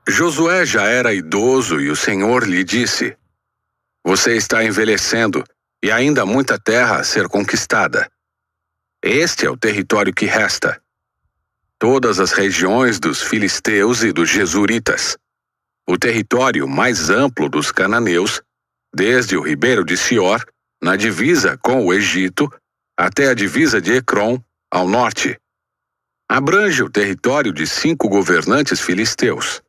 Josué já era idoso e o Senhor lhe disse: Você está envelhecendo e ainda há muita terra a ser conquistada. Este é o território que resta: todas as regiões dos filisteus e dos jesuritas, o território mais amplo dos cananeus, desde o ribeiro de Sior, na divisa com o Egito, até a divisa de Ecrom, ao norte. Abrange o território de 5 governantes filisteus: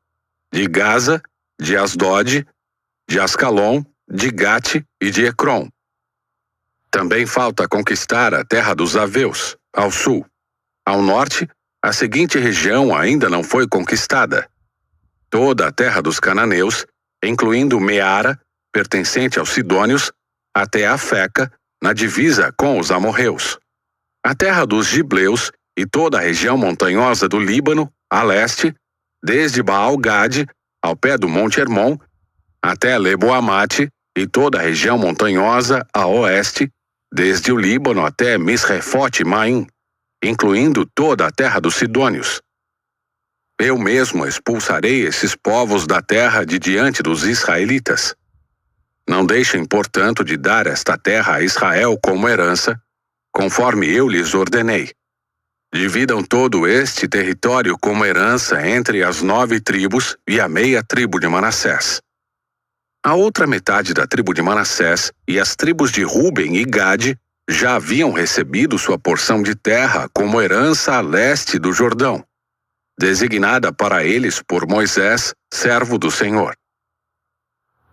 de Gaza, de Asdod, de Ascalon, de Gate e de Ecrom. Também falta conquistar a terra dos Aveus, ao sul. Ao norte, a seguinte região ainda não foi conquistada: toda a terra dos cananeus, incluindo Meara, pertencente aos sidônios, até a Feca, na divisa com os amorreus. A terra dos gibleus e toda a região montanhosa do Líbano, a leste, desde Baal-Gade, ao pé do Monte Hermon, até Lebo-Amate e toda a região montanhosa a oeste, desde o Líbano até Misrefote-Maim, incluindo toda a terra dos sidônios. Eu mesmo expulsarei esses povos da terra de diante dos israelitas. Não deixem, portanto, de dar esta terra a Israel como herança, conforme eu lhes ordenei. Dividam todo este território como herança entre as 9 tribos e a meia tribo de Manassés. A outra metade da tribo de Manassés e as tribos de Ruben e Gade já haviam recebido sua porção de terra como herança a leste do Jordão, designada para eles por Moisés, servo do Senhor.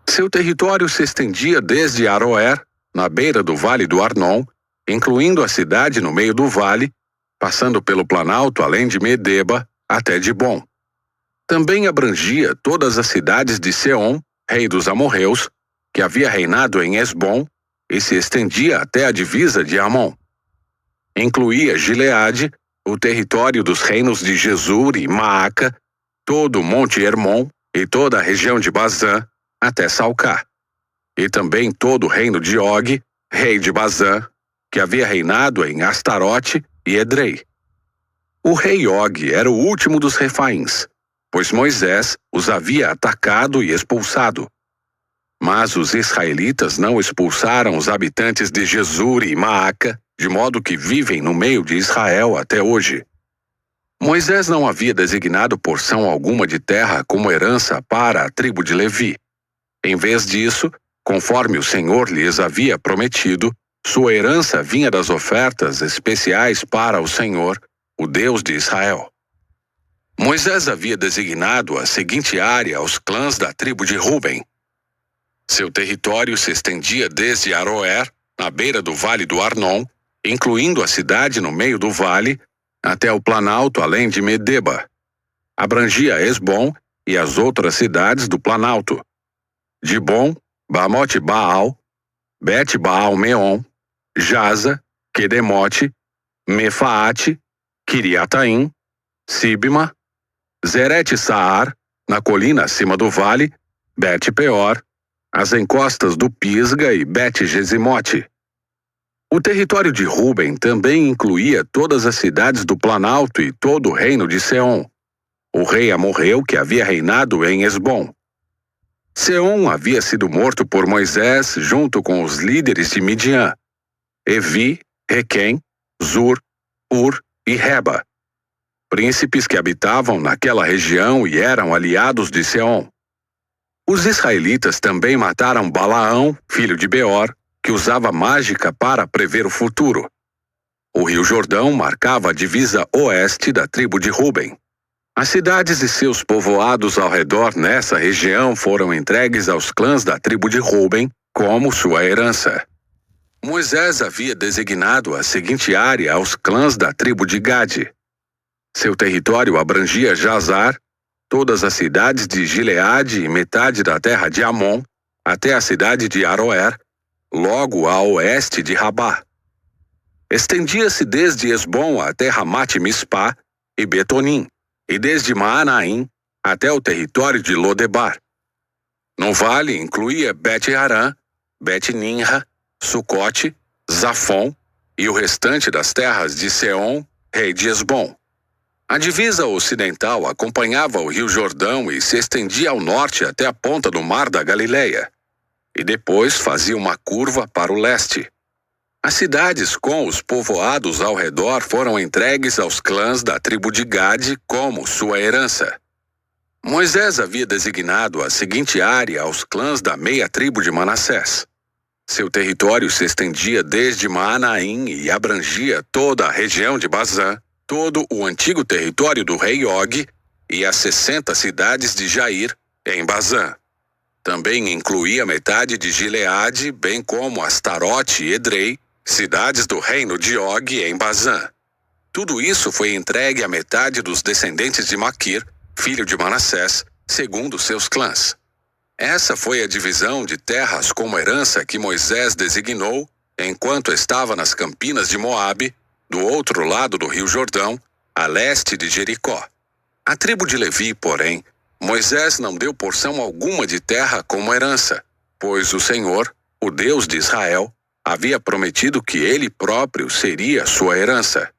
Seu território se estendia desde Aroer, na beira do vale do Arnon, incluindo a cidade no meio do vale, passando pelo planalto além de Medeba, até Dibon. Também abrangia todas as cidades de Seom, rei dos amorreus, que havia reinado em Esbom, e se estendia até a divisa de Amon. Incluía Gileade, o território dos reinos de Jesur e Maaca, todo o Monte Hermon e toda a região de Bazã, até Salcá, e também todo o reino de Og, rei de Bazã, que havia reinado em Astarote e Edrei. O rei Og era o último dos Refaíns, pois Moisés os havia atacado e expulsado. Mas os israelitas não expulsaram os habitantes de Jesur e Maaca, de modo que vivem no meio de Israel até hoje. Moisés não havia designado porção alguma de terra como herança para a tribo de Levi. Em vez disso, conforme o Senhor lhes havia prometido, sua herança vinha das ofertas especiais para o Senhor, o Deus de Israel. Moisés havia designado a seguinte área aos clãs da tribo de Ruben. Seu território se estendia desde Aroer, na beira do vale do Arnon, incluindo a cidade no meio do vale, até o planalto além de Medeba. Abrangia Esbom e as outras cidades do planalto: Dibon, Bamote-Baal, Bet-Baal-Meon, Jaza, Quedemote, Mefaate, Quiriataim, Sibma, Zerete-Saar, na colina acima do vale, Bet-Peor, as encostas do Pisga e Bet-Gesimote. O território de Ruben também incluía todas as cidades do planalto e todo o reino de Seom, o rei amorreu que havia reinado em Esbom. Seom havia sido morto por Moisés junto com os líderes de Midian, Evi, Requem, Zur, Ur e Reba, príncipes que habitavam naquela região e eram aliados de Seom. Os israelitas também mataram Balaão, filho de Beor, que usava mágica para prever o futuro. O rio Jordão marcava a divisa oeste da tribo de Ruben. As cidades e seus povoados ao redor nessa região foram entregues aos clãs da tribo de Ruben como sua herança. Moisés havia designado a seguinte área aos clãs da tribo de Gade. Seu território abrangia Jazar, todas as cidades de Gileade e metade da terra de Amon, até a cidade de Aroer, logo a oeste de Rabá. Estendia-se desde Esbom até Ramate-Mispá e Betonim, e desde Maanaim até o território de Lodebar. No vale incluía Bet-Harã, Bet-Ninra, Sucote, Zafon e o restante das terras de Seom, rei de Esbom. A divisa ocidental acompanhava o rio Jordão e se estendia ao norte até a ponta do mar da Galileia, e depois fazia uma curva para o leste. As cidades com os povoados ao redor foram entregues aos clãs da tribo de Gade como sua herança. Moisés havia designado a seguinte área aos clãs da meia tribo de Manassés. Seu território se estendia desde Maanaim e abrangia toda a região de Bazã, todo o antigo território do rei Og e as 60 cidades de Jair, em Bazã. Também incluía metade de Gileade, bem como Astarote e Edrei, cidades do reino de Og em Bazã. Tudo isso foi entregue à metade dos descendentes de Maquir, filho de Manassés, segundo seus clãs. Essa foi a divisão de terras como herança que Moisés designou enquanto estava nas campinas de Moabe, do outro lado do rio Jordão, a leste de Jericó. A tribo de Levi, porém, Moisés não deu porção alguma de terra como herança, pois o Senhor, o Deus de Israel, havia prometido que ele próprio seria sua herança.